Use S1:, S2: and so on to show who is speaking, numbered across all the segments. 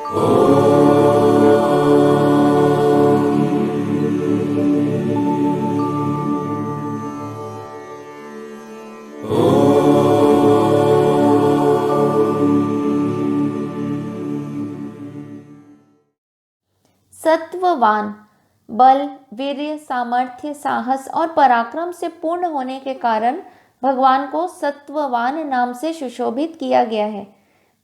S1: सत्ववान बल, वीर्य, सामर्थ्य, साहस और पराक्रम से पूर्ण होने के कारण भगवान को सत्ववान नाम से सुशोभित किया गया है।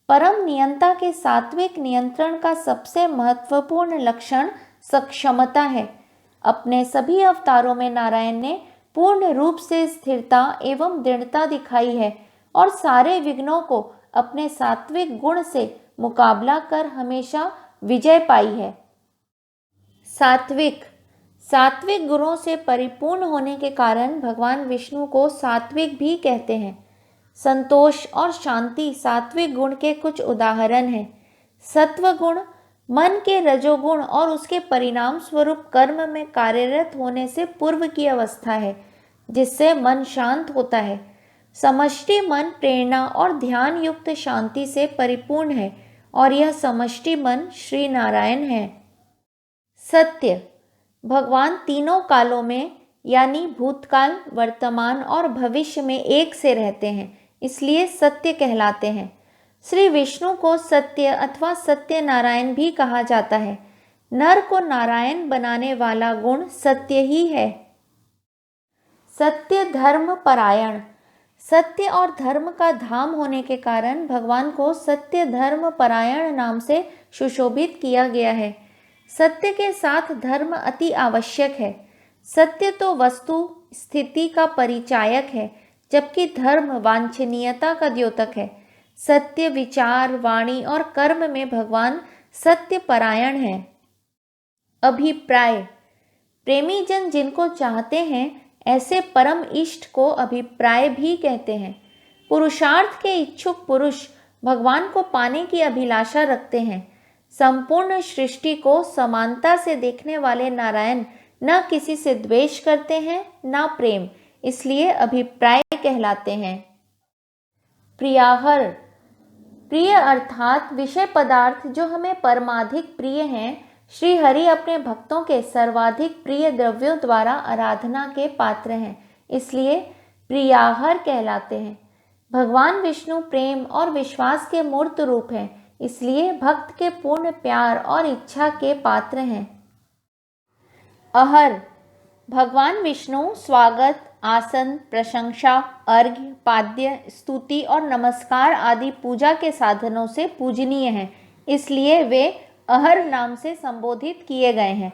S1: परम नियंता के सात्विक नियंत्रण का सबसे महत्वपूर्ण लक्षण सक्षमता है। अपने सभी अवतारों में नारायण ने पूर्ण रूप से स्थिरता एवं दृढ़ता दिखाई है और सारे विघ्नों को अपने सात्विक गुण से मुकाबला कर हमेशा विजय पाई है। सात्विक गुणों से परिपूर्ण होने के कारण भगवान विष्णु को सात्विक भी कहते हैं। संतोष और शांति सात्विक गुण के कुछ उदाहरण हैं। सत्व गुण मन के रजोगुण और उसके परिणाम स्वरूप कर्म में कार्यरत होने से पूर्व की अवस्था है, जिससे मन शांत होता है। समष्टि मन प्रेरणा और ध्यान युक्त शांति से परिपूर्ण है और यह समष्टि मन श्री नारायण है। सत्य भगवान तीनों कालों में यानी भूतकाल, वर्तमान और भविष्य में एक से रहते हैं, इसलिए सत्य कहलाते हैं। श्री विष्णु को सत्य अथवा सत्य नारायण भी कहा जाता है। नर को नारायण बनाने वाला गुण सत्य ही है। सत्य धर्म परायण सत्य और धर्म का धाम होने के कारण भगवान को सत्य धर्म परायण नाम से सुशोभित किया गया है। सत्य के साथ धर्म अति आवश्यक है। सत्य तो वस्तु स्थिति का परिचायक है, जबकि धर्म वांछनीयता का द्योतक है। सत्य विचार, वाणी और कर्म में भगवान सत्य परायण है। अभिप्राय प्रेमी जन जिनको चाहते हैं ऐसे परम इष्ट को अभिप्राय भी कहते हैं। पुरुषार्थ के इच्छुक पुरुष भगवान को पाने की अभिलाषा रखते हैं। संपूर्ण सृष्टि को समानता से देखने वाले नारायण न किसी से द्वेष करते हैं न प्रेम, इसलिए अभिप्राय कहलाते हैं। प्रियाहर प्रिय अर्थात विषय पदार्थ जो हमें परमाधिक प्रिय हैं। श्री हरि अपने भक्तों के सर्वाधिक प्रिय द्रव्यों द्वारा आराधना के पात्र हैं, इसलिए प्रियाहर कहलाते हैं। भगवान विष्णु प्रेम और विश्वास के मूर्त रूप हैं, इसलिए भक्त के पूर्ण प्यार और इच्छा के पात्र हैं। अहर भगवान विष्णु स्वागत, आसन, प्रशंसा, अर्घ्य, पाद्य, स्तुति और नमस्कार आदि पूजा के साधनों से पूजनीय हैं, इसलिए वे अहर नाम से संबोधित किए गए हैं।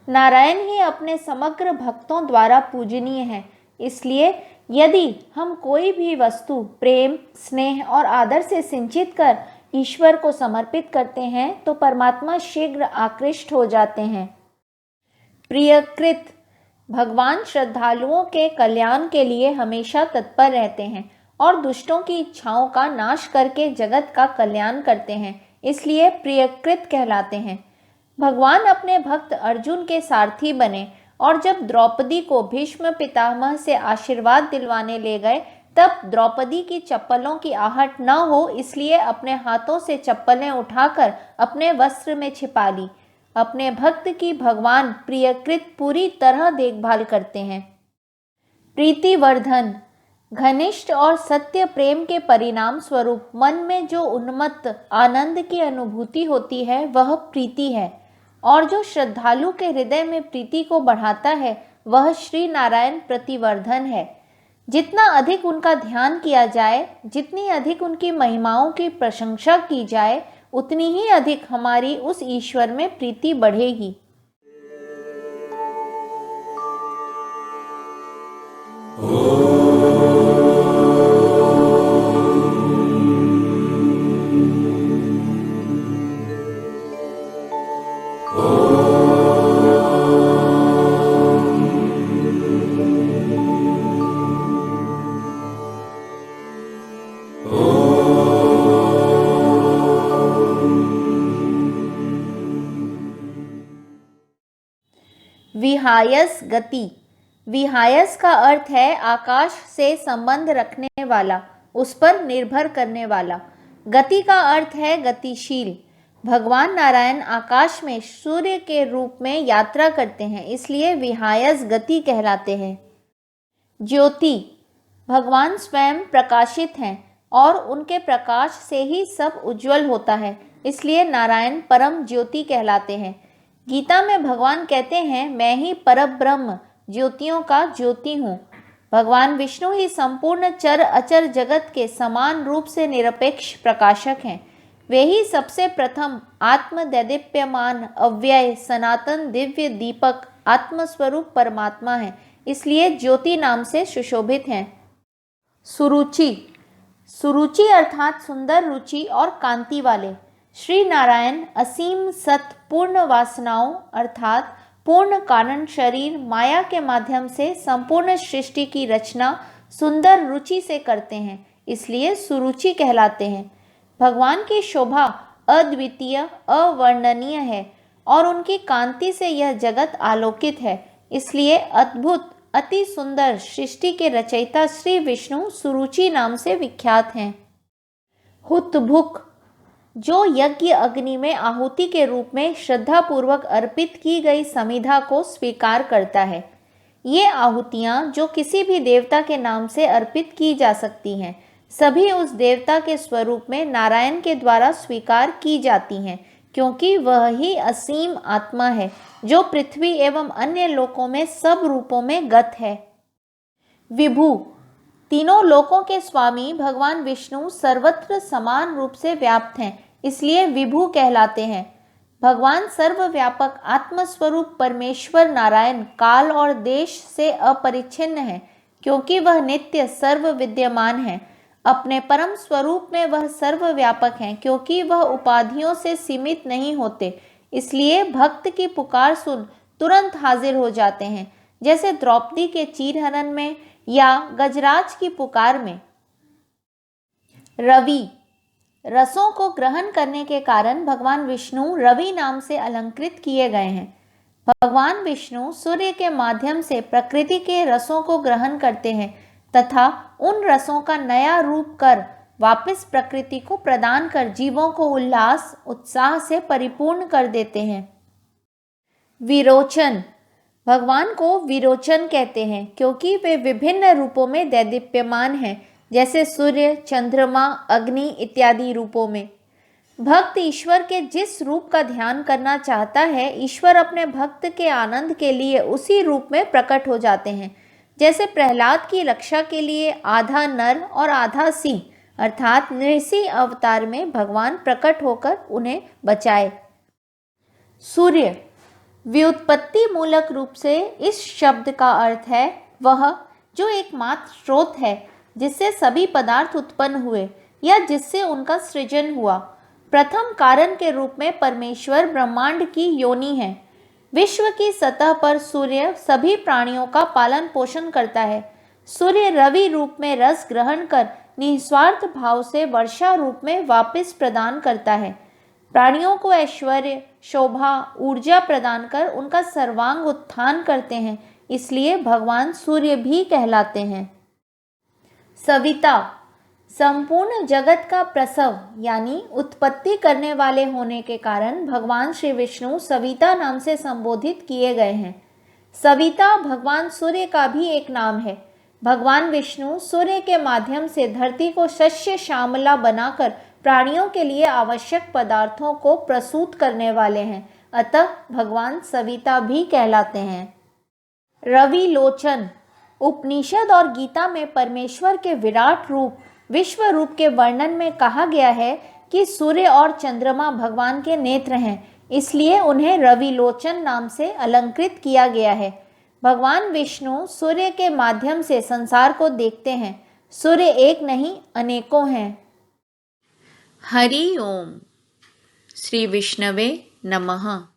S1: नारायण ही अपने समग्र भक्तों द्वारा पूजनीय हैं, इसलिए यदि हम कोई भी वस्तु प्रेम, स्नेह और आदर से सिंचित कर ईश्वर को समर्पित करते हैं तो परमात्मा शीघ्र आकृष्ट हो जाते हैं। प्रियकृत भगवान श्रद्धालुओं के कल्याण के लिए हमेशा तत्पर रहते हैं और दुष्टों की इच्छाओं का नाश करके जगत का कल्याण करते हैं, इसलिए प्रियकृत कहलाते हैं। भगवान अपने भक्त अर्जुन के सारथी बने और जब द्रौपदी को भीष्म पितामह से आशीर्वाद दिलवाने ले गए तब द्रौपदी की चप्पलों की आहट न हो इसलिए अपने हाथों से चप्पलें उठाकर अपने वस्त्र में छिपा ली। अपने भक्त की भगवान प्रियकृत पूरी तरह देखभाल करते हैं। प्रीतिवर्धन घनिष्ठ और सत्य प्रेम के परिणाम स्वरूप मन में जो उन्मत्त आनंद की अनुभूति होती है वह प्रीति है, और जो श्रद्धालु के हृदय में प्रीति को बढ़ाता है वह श्री नारायण प्रतिवर्धन है। जितना अधिक उनका ध्यान किया जाए, जितनी अधिक उनकी महिमाओं की प्रशंसा की जाए, उतनी ही अधिक हमारी उस ईश्वर में प्रीति बढ़ेगी। विहायस गति विहायस का अर्थ है आकाश से संबंध रखने वाला, उस पर निर्भर करने वाला। गति का अर्थ है गतिशील। भगवान नारायण आकाश में सूर्य के रूप में यात्रा करते हैं, इसलिए विहायस गति कहलाते हैं। ज्योति, भगवान स्वयं प्रकाशित हैं और उनके प्रकाश से ही सब उज्जवल होता है, इसलिए नारायण परम ज्योति कहलाते हैं। गीता में भगवान कहते हैं, मैं ही परब्रह्म ज्योतियों का ज्योति हूँ। भगवान विष्णु ही संपूर्ण चर अचर जगत के समान रूप से निरपेक्ष प्रकाशक हैं। वे ही सबसे प्रथम आत्मदैदीप्यमान अव्यय सनातन दिव्य दीपक आत्मस्वरूप परमात्मा हैं, इसलिए ज्योति नाम से सुशोभित हैं। सुरुचि, सुरुचि अर्थात सुंदर रुचि और कांति वाले। श्री नारायण असीम सत पूर्ण वासनाओं अर्थात पूर्ण कारण शरीर माया के माध्यम से संपूर्ण सृष्टि की रचना सुंदर रुचि से करते हैं, इसलिए सुरुचि कहलाते हैं। भगवान की शोभा अद्वितीय अवर्णनीय है और उनकी कांति से यह जगत आलोकित है, इसलिए अद्भुत अति सुंदर सृष्टि के रचयिता श्री विष्णु सुरुचि नाम से विख्यात हैं। हुतभुक, जो यज्ञ अग्नि में आहुति के रूप में श्रद्धापूर्वक अर्पित की गई समिधा को स्वीकार करता है। ये आहुतियाँ जो किसी भी देवता के नाम से अर्पित की जा सकती हैं, सभी उस देवता के स्वरूप में नारायण के द्वारा स्वीकार की जाती हैं, क्योंकि वह ही असीम आत्मा है जो पृथ्वी एवं अन्य लोकों में सब रूपों में गत है। विभु, तीनों लोकों के स्वामी भगवान विष्णु सर्वत्र समान रूप से व्याप्त हैं, इसलिए विभु कहलाते हैं। भगवान सर्वव्यापक आत्मस्वरूप परमेश्वर नारायण काल और देश से अपरिच्छिन्न है, क्योंकि वह नित्य सर्व विद्यमान है। अपने परम स्वरूप में वह सर्वव्यापक हैं, क्योंकि वह उपाधियों से सीमित नहीं होते, इसलिए भक्त की पुकार सुन तुरंत हाजिर हो जाते हैं, जैसे द्रौपदी के चीरहरण में या गजराज की पुकार में। रवि, रसों को ग्रहण करने के कारण भगवान विष्णु रवि नाम से अलंकृत किए गए हैं। भगवान विष्णु सूर्य के माध्यम से प्रकृति के रसों को ग्रहण करते हैं तथा उन रसों का नया रूप कर वापस प्रकृति को प्रदान कर जीवों को उल्लास उत्साह से परिपूर्ण कर देते हैं। विरोचन, भगवान को विरोचन कहते हैं, क्योंकि वे विभिन्न रूपों में दैदीप्यमान हैं, जैसे सूर्य, चंद्रमा, अग्नि इत्यादि रूपों में। भक्त ईश्वर के जिस रूप का ध्यान करना चाहता है, ईश्वर अपने भक्त के आनंद के लिए उसी रूप में प्रकट हो जाते हैं। जैसे प्रहलाद की रक्षा के लिए आधा नर और आधा सिंह अर्थात नृसिंह अवतार में भगवान प्रकट होकर उन्हें बचाए। सूर्य, व्युत्पत्ति मूलक रूप से इस शब्द का अर्थ है वह जो एकमात्र स्रोत है जिससे सभी पदार्थ उत्पन्न हुए या जिससे उनका सृजन हुआ। प्रथम कारण के रूप में परमेश्वर ब्रह्मांड की योनि है। विश्व की सतह पर सूर्य सभी प्राणियों का पालन पोषण करता है। सूर्य रवि रूप में रस ग्रहण कर निस्वार्थ भाव से वर्षा रूप में वापस प्रदान करता है। प्राणियों को ऐश्वर्य, शोभा, ऊर्जा प्रदान कर उनका सर्वांग उत्थान करते हैं, इसलिए भगवान सूर्य भी कहलाते हैं। सविता, संपूर्ण जगत का प्रसव यानी उत्पत्ति करने वाले होने के कारण भगवान श्री विष्णु सविता नाम से संबोधित किए गए हैं। सविता भगवान सूर्य का भी एक नाम है। भगवान विष्णु सूर्य के माध्यम से धरती को शस्य श्यामला बनाकर प्राणियों के लिए आवश्यक पदार्थों को प्रसूत करने वाले हैं, अतः भगवान सविता भी कहलाते हैं। रवि लोचन, उपनिषद और गीता में परमेश्वर के विराट रूप विश्व रूप के वर्णन में कहा गया है कि सूर्य और चंद्रमा भगवान के नेत्र हैं, इसलिए उन्हें रविलोचन नाम से अलंकृत किया गया है। भगवान विष्णु सूर्य के माध्यम से संसार को देखते हैं। सूर्य एक नहीं अनेकों हैं। हरि ओम। श्री विष्णवे नमः।